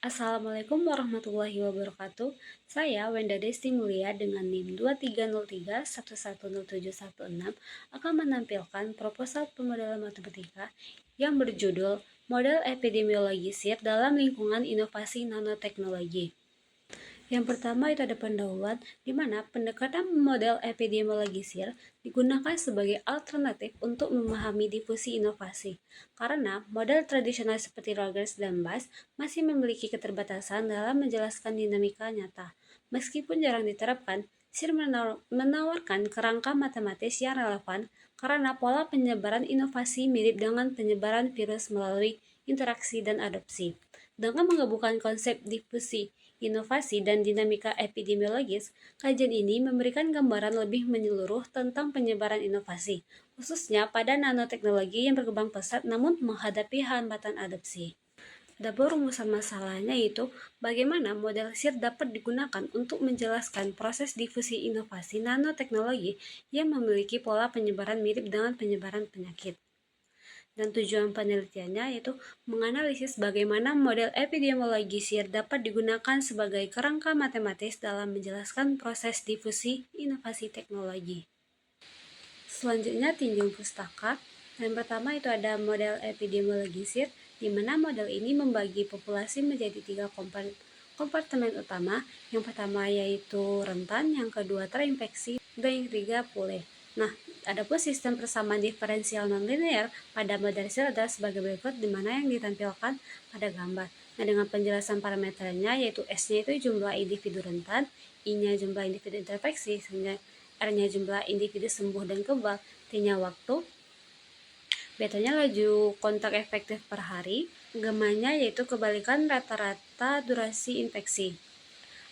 Assalamualaikum warahmatullahi wabarakatuh. Saya Wenda Desti Mulia dengan NIM 2303110716 akan menampilkan proposal pemodelan matematika yang berjudul Model Epidemiologi SIR dalam Lingkungan Inovasi Nanoteknologi. Yang pertama itu ada pendahuluan, di mana pendekatan model epidemiologi SIR digunakan sebagai alternatif untuk memahami difusi inovasi, karena model tradisional seperti Rogers dan Bass masih memiliki keterbatasan dalam menjelaskan dinamika nyata. Meskipun jarang diterapkan, SIR menawarkan kerangka matematis yang relevan karena pola penyebaran inovasi mirip dengan penyebaran virus melalui interaksi dan adopsi. Dengan menggabungkan konsep difusi inovasi dan dinamika epidemiologis, kajian ini memberikan gambaran lebih menyeluruh tentang penyebaran inovasi, khususnya pada nanoteknologi yang berkembang pesat namun menghadapi hambatan adopsi. Adapun rumusan masalahnya yaitu bagaimana model SIR dapat digunakan untuk menjelaskan proses difusi inovasi nanoteknologi yang memiliki pola penyebaran mirip dengan penyebaran penyakit. Dan tujuan penelitiannya yaitu menganalisis bagaimana model epidemiologi SIR dapat digunakan sebagai kerangka matematis dalam menjelaskan proses difusi inovasi teknologi. Selanjutnya tinjau pustaka. Yang pertama itu ada model epidemiologi SIR, di mana model ini membagi populasi menjadi 3 kompartemen utama. Yang pertama yaitu rentan, yang kedua terinfeksi, dan yang ketiga pulih. Nah, adapun sistem persamaan diferensial nonlinear pada model SIR adalah sebagai berikut, di mana yang ditampilkan pada gambar. Nah, dengan penjelasan parameternya yaitu S-nya itu jumlah individu rentan, I-nya jumlah individu terinfeksi, R-nya jumlah individu sembuh dan kebal, T-nya waktu, betanya laju kontak efektif per hari, gamanya yaitu kebalikan rata-rata durasi infeksi.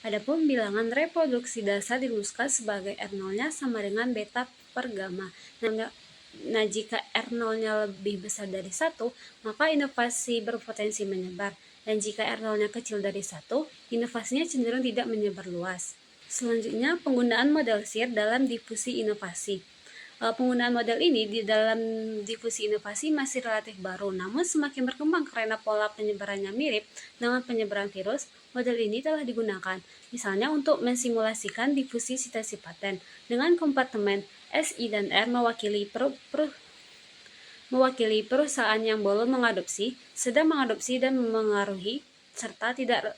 Adapun bilangan reproduksi dasar dirumuskan sebagai R0-nya sama dengan beta per gamma. Nah, jika R0-nya lebih besar dari 1, maka inovasi berpotensi menyebar. Dan jika R0-nya kecil dari 1, inovasinya cenderung tidak menyebar luas. Selanjutnya, penggunaan model SIR dalam difusi inovasi. Penggunaan model ini di dalam difusi inovasi masih relatif baru, namun semakin berkembang karena pola penyebarannya mirip dengan penyebaran virus. Model ini telah digunakan, misalnya untuk mensimulasikan difusi sitasi paten, dengan kompartemen S, I, dan R mewakili perusahaan yang belum mengadopsi, sedang mengadopsi, dan mengaruhi, serta tidak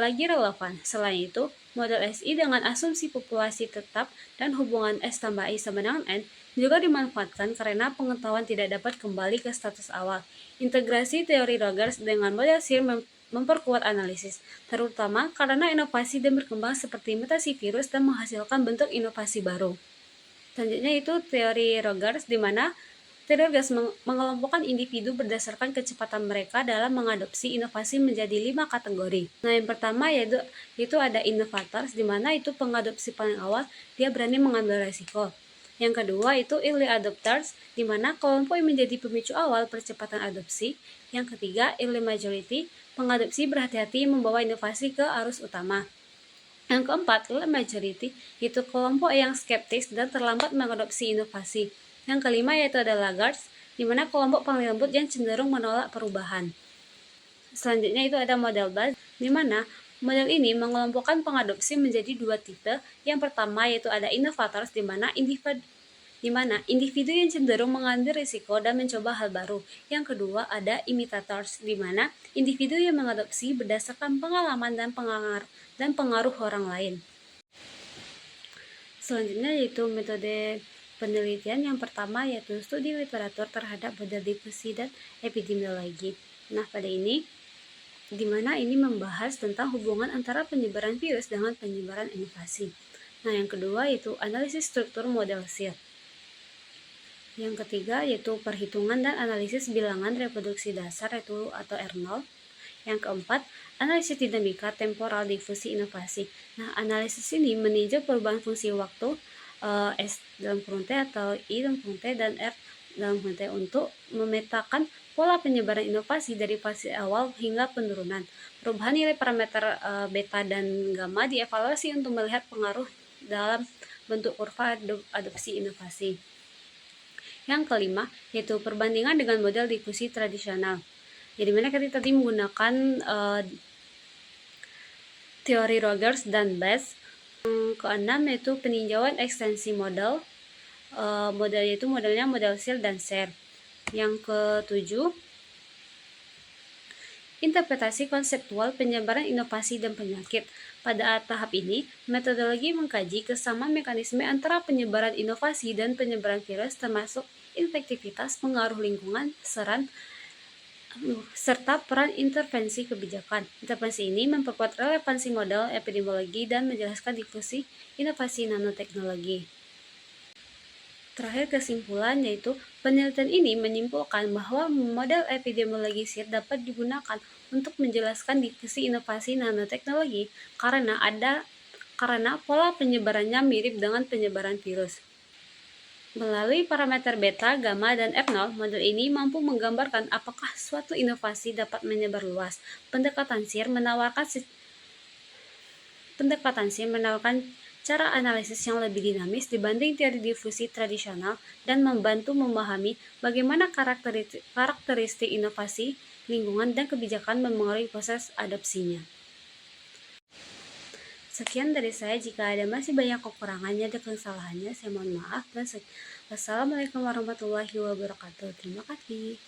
lagi relevan. Selain itu, model SI dengan asumsi populasi tetap dan hubungan S tambah I sama dengan N juga dimanfaatkan karena pengetahuan tidak dapat kembali ke status awal. Integrasi teori Rogers dengan model SIR memperkuat analisis, terutama karena inovasi dan berkembang seperti mutasi virus dan menghasilkan bentuk inovasi baru. Selanjutnya itu teori Rogers, di mana teori Rogers mengelompokkan individu berdasarkan kecepatan mereka dalam mengadopsi inovasi menjadi 5 kategori. Nah, yang pertama yaitu ada innovators, di mana itu pengadopsi paling awal, dia berani mengambil resiko. Yang kedua itu early adopters, di mana kelompok yang menjadi pemicu awal percepatan adopsi. Yang ketiga early majority, pengadopsi berhati-hati membawa inovasi ke arus utama. Yang keempat, late majority, itu kelompok yang skeptis dan terlambat mengadopsi inovasi. Yang kelima yaitu ada laggards, di mana kelompok paling lembut yang cenderung menolak perubahan. Selanjutnya itu ada model Bass, di mana model ini mengelompokkan pengadopsi menjadi 2 tipe. Yang pertama yaitu ada innovators, di mana individu yang cenderung mengambil risiko dan mencoba hal baru. Yang kedua ada imitators, di mana individu yang mengadopsi berdasarkan pengalaman dan pengaruh orang lain. Selanjutnya yaitu metode penelitian. Yang pertama yaitu studi literatur terhadap model difusi dan epidemiologi. Nah, pada ini dimana ini membahas tentang hubungan antara penyebaran virus dengan penyebaran inovasi. Nah, yang kedua yaitu analisis struktur model SIR. Yang ketiga yaitu perhitungan dan analisis bilangan reproduksi dasar atau R0. Yang keempat, analisis dinamika temporal difusi inovasi. Nah, analisis ini meninjau perubahan fungsi waktu S dalam kurung T atau I dalam kurung T dan R dalam kurung T untuk memetakan pola penyebaran inovasi dari fase awal hingga penurunan. Perubahan nilai parameter beta dan gamma dievaluasi untuk melihat pengaruh dalam bentuk kurva adopsi inovasi. Yang kelima, yaitu perbandingan dengan model difusi tradisional. Jadi mana kita tadi menggunakan teori Rogers dan Bass. Yang keenam yaitu peninjauan ekstensi model. Model itu modelnya model Searle dan Serre. Yang ketujuh, interpretasi konseptual penyebaran inovasi dan penyakit. Pada tahap ini, metodologi mengkaji kesamaan mekanisme antara penyebaran inovasi dan penyebaran virus termasuk infektivitas, pengaruh lingkungan, serta peran intervensi kebijakan. Intervensi ini memperkuat relevansi model epidemiologi dan menjelaskan difusi inovasi nanoteknologi. Terakhir kesimpulan yaitu penelitian ini menyimpulkan bahwa model epidemiologi Searle dapat digunakan untuk menjelaskan difusi inovasi nanoteknologi karena pola penyebarannya mirip dengan penyebaran virus. Melalui parameter beta, gamma, dan F0, model ini mampu menggambarkan apakah suatu inovasi dapat menyebar luas. Pendekatan Searle menawarkan cara analisis yang lebih dinamis dibanding teori difusi tradisional dan membantu memahami bagaimana karakteristik inovasi, lingkungan, dan kebijakan memengaruhi proses adopsinya. Sekian dari saya. Jika ada masih banyak kekurangannya dan kesalahannya, saya mohon maaf. Wassalamualaikum warahmatullahi wabarakatuh. Terima kasih.